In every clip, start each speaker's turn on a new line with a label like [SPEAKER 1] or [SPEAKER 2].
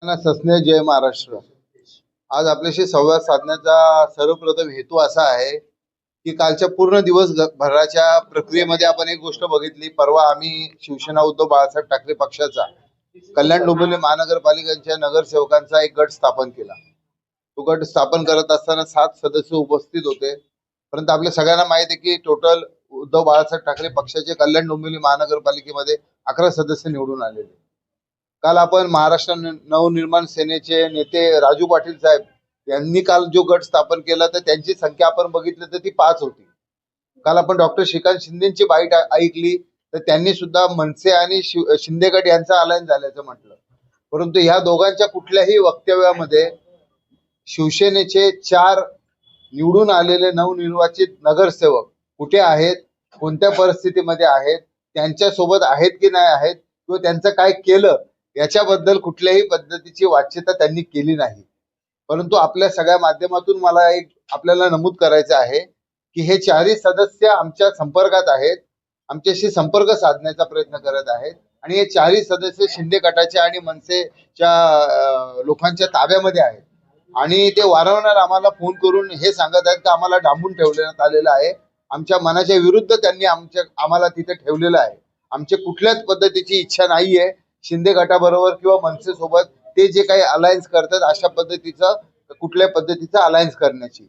[SPEAKER 1] सस्ने जय महाराष्ट्र. आज आपल्याशी संवाद साधण्याचा सर्वप्रथम हेतू असा आहे की कालच्या पूर्ण दिवसभराच्या प्रक्रियेमध्ये आपण एक गोष्ट बघितली. परवा आम्ही शिवसेना उद्धव बाळासाहेब ठाकरे पक्षाचा कल्याण डोंबिवली महानगरपालिकेच्या नगरसेवकांचा एक गट स्थापन केला. तो गट स्थापन करत असताना 7 सदस्य उपस्थित होते. परंतु आपल्या सगळ्यांना माहिती आहे की टोटल उद्धव बाळासाहेब ठाकरे पक्षाचे कल्याण डोंबिवली महानगरपालिकेमध्ये 11 सदस्य निवडून आलेले. काल आपण महाराष्ट्र नवनिर्माण सेनेचे नेते राजू पाटील साहेब यांनी काल जो गट स्थापन केला तर त्यांची संख्या आपण बघितली तर ती 5 होती. काल आपण डॉक्टर श्रीकांत शिंदेची बाईट ऐकली तर त्यांनी सुद्धा मनसे आणि शिंदे गट यांचा अलायन्स झाल्याचं म्हटलं. परंतु ह्या दोघांच्या कुठल्याही वक्तव्यामध्ये शिवसेनेचे 4 निवडून आलेले नवनिर्वाचित नगरसेवक कुठे आहेत, कोणत्या परिस्थितीमध्ये आहेत, त्यांच्या सोबत आहेत की नाही आहेत किंवा त्यांचं काय केलं याच्याबद्दल कुठल्याही पद्धतीची वाच्यता त्यांनी केली नाही. परंतु आपल्या सगळ्या माध्यमातून मला एक आपल्याला नमूद करायचं आहे की हे 4ही सदस्य आमच्या संपर्कात आहेत, आमच्याशी संपर्क साधण्याचा प्रयत्न करत आहेत आणि हे 4ही सदस्य शिंदे गटाच्या आणि मनसेच्या लोकांच्या ताब्यामध्ये आहेत आणि ते वारंवार आम्हाला फोन करून हे सांगत आहेत की आम्हाला डांबून ठेवण्यात आलेलं आहे. आमच्या मनाच्या विरुद्ध त्यांनी आम्हाला तिथे ठेवलेलं आहे. आमची कुठल्याच पद्धतीची इच्छा नाहीये शिंदे गटाबरोबर किंवा मनसे सोबत ते जे काही अलायन्स करतात अशा पद्धतीचं कुठल्या पद्धतीचं अलायन्स करण्याची.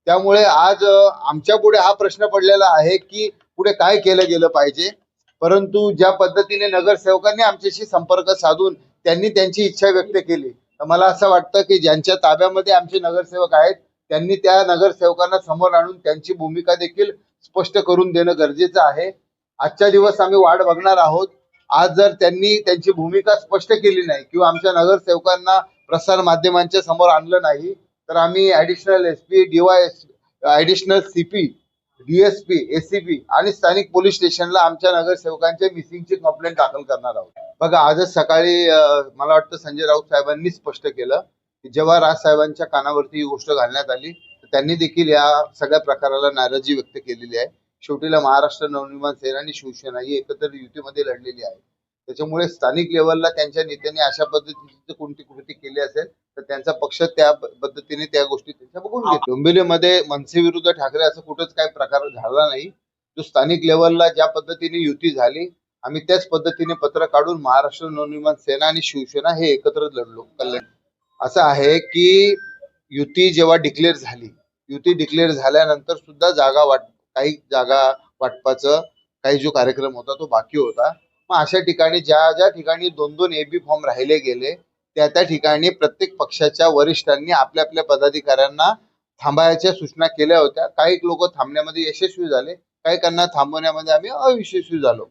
[SPEAKER 1] त्यामुळे आज आमच्या पुढे हा प्रश्न पडलेला आहे की पुढे काय केलं गेलं पाहिजे. परंतु ज्या पद्धतीने नगरसेवकांनी आमच्याशी संपर्क साधून त्यांनी त्यांची इच्छा व्यक्त केली तर मला असं वाटतं की ज्यांच्या ताब्यामध्ये आमचे नगरसेवक आहेत त्यांनी त्या नगरसेवकांना समोर आणून त्यांची भूमिका देखील स्पष्ट करून देणं गरजेचं आहे. आजच्या दिवस आम्ही वाट बघणार आहोत. आज जर त्यांनी त्यांची भूमिका स्पष्ट केली नाही किंवा आमच्या नगरसेवकांना प्रसार माध्यमांच्या समोर आणलं नाही तर आम्ही additional SP, additional CP, DSP, ACP आणि स्थानिक पोलीस स्टेशनला आमच्या नगरसेवकांच्या मिसिंगची कंप्लेंट दाखल करणार आहोत. बघा, आजच सकाळी मला वाटतं संजय राऊत साहेबांनी स्पष्ट केलं की जेव्हा राज साहेबांच्या कानावरती ही गोष्ट घालण्यात आली तर त्यांनी देखील या सगळ्या प्रकाराला नाराजी व्यक्त केलेली आहे. शेवटीला महाराष्ट्र नवनिर्माण सेना आणि शिवसेना ही एकत्र युतीमध्ये लढलेली आहे. त्याच्यामुळे स्थानिक लेवलला त्यांच्या नेत्यांनी अशा पद्धतीची कोणती कृती केली असेल तर त्यांचा पक्ष त्या पद्धतीने त्या गोष्टी त्यांच्या बघून घेतो. डोंबिवलीमध्ये मनसे विरुद्ध ठाकरे असं कुठंच काही प्रकार झाला नाही. जो स्थानिक लेवलला ज्या पद्धतीने युती झाली आम्ही त्याच पद्धतीने पत्र काढून महाराष्ट्र नवनिर्माण सेना आणि शिवसेना हे एकत्र लढलो. कल्याण असं आहे की युती जेव्हा डिक्लेअर झाली, युती डिक्लेअर झाल्यानंतर सुद्धा काही जागा वाटपाचं काही जो कार्यक्रम होता तो बाकी होता. मग अशा ठिकाणी ज्या ठिकाणी 2-2 एबी फॉर्म राहिले गेले त्या ठिकाणी प्रत्येक पक्षाच्या वरिष्ठांनी आपल्या आपल्या पदाधिकाऱ्यांना थांबायच्या सूचना केल्या होत्या. काही लोक थांबण्यामध्ये यशस्वी झाले, काही त्यांना थांबवण्यामध्ये आम्ही अयशस्वी झालो.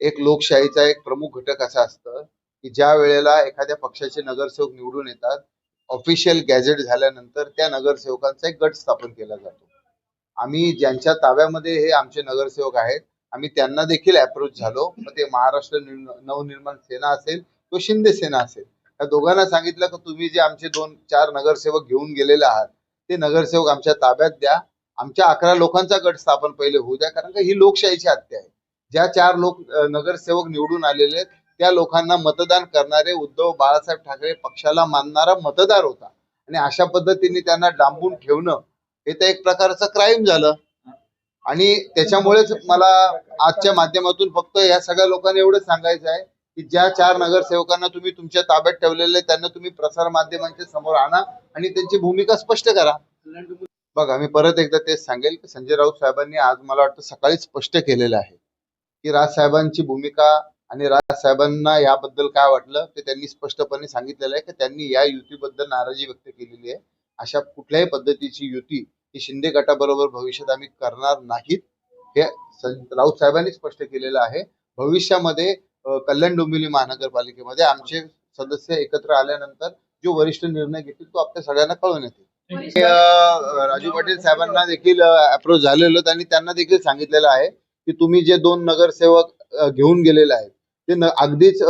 [SPEAKER 1] एक लोकशाहीचा एक प्रमुख घटक असा असतं की ज्या वेळेला एखाद्या पक्षाचे नगरसेवक निवडून येतात ऑफिशियल गॅझेट झाल्यानंतर त्या नगरसेवकांचा एक गट स्थापन केला जातो. आम्ही ज्यांच्या ताब्यामध्ये हे आमचे नगरसेवक आहेत आम्ही त्यांना देखील अप्रोच झालो. मग ते महाराष्ट्र नवनिर्माण सेना असेल किंवा शिंदे सेना असेल, या दोघांना सांगितलं की तुम्ही जे आमचे 2-4 नगरसेवक घेऊन गेलेले आहात ते नगरसेवक आमच्या ताब्यात द्या. आमच्या 11 लोकांचा गट स्थापन पहिले होऊ द्या, कारण का ही लोकशाहीची हत्या आहे. ज्या 4 नगरसेवक निवडून आलेले त्या लोकांना मतदान करणारे उद्धव बाळासाहेब ठाकरे पक्षाला मानणारा मतदार होता आणि अशा पद्धतीने त्यांना डांबून ठेवणं हे तर एक प्रकारचं क्राईम झालं. आणि त्याच्यामुळेच मला आजच्या माध्यमातून फक्त या सगळ्या लोकांना एवढंच सांगायचं आहे की ज्या 4 नगरसेवकांना तुम्ही तुमच्या ताब्यात ठेवलेले त्यांना तुम्ही प्रसार माध्यमांच्या समोर आणा आणि त्यांची भूमिका स्पष्ट करा. बघा, मी परत एकदा तेच सांगेल की संजय राऊत साहेबांनी आज मला वाटतं सकाळी स्पष्ट केलेलं आहे की राज साहेबांची भूमिका आणि राज साहेबांना याबद्दल काय वाटलं ते त्यांनी स्पष्टपणे सांगितलेलं आहे की त्यांनी या युतीबद्दल नाराजी व्यक्त केलेली आहे. अशा कुठल्याही पद्धतीची युती ही शिंदे गटाबरोबर भविष्यात आम्ही करणार नाहीत हे राऊत साहेबांनी स्पष्ट केलेलं आहे. भविष्यामध्ये कल्याण डोंबिवली महानगरपालिकेमध्ये आमचे सदस्य एकत्र आल्यानंतर जो वरिष्ठ निर्णय घेतील तो आपल्या सगळ्यांना कळून येतील. राजू पाटील साहेबांना देखील अप्रोच झालेलं, त्यांनी त्यांना देखील सांगितलेलं आहे की तुम्ही जे 2 नगरसेवक घेऊन गेलेले आहेत ते अगदीच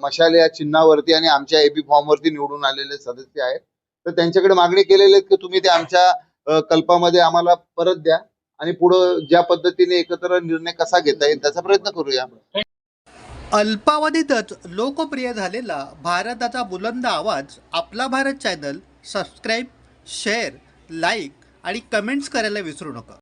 [SPEAKER 1] मशाल या चिन्हावरती आणि आमच्या एबी फॉर्म वरती निवडून आलेले सदस्य आहेत. तर त्यांच्याकडे मागणी केलेली आहे की तुम्ही ते आमच्या कल्पामध्ये आम्हाला परत द्या आणि पुढे ज्या पद्धतीने एकत्र निर्णय कसा घेता येईल त्याचा प्रयत्न करूया.
[SPEAKER 2] अल्पावधीतच लोकप्रिय झालेला भारताचा बुलंद आवाज आपला Bharat channel subscribe, share, like आणि कमेंट्स करायला विसरू नका.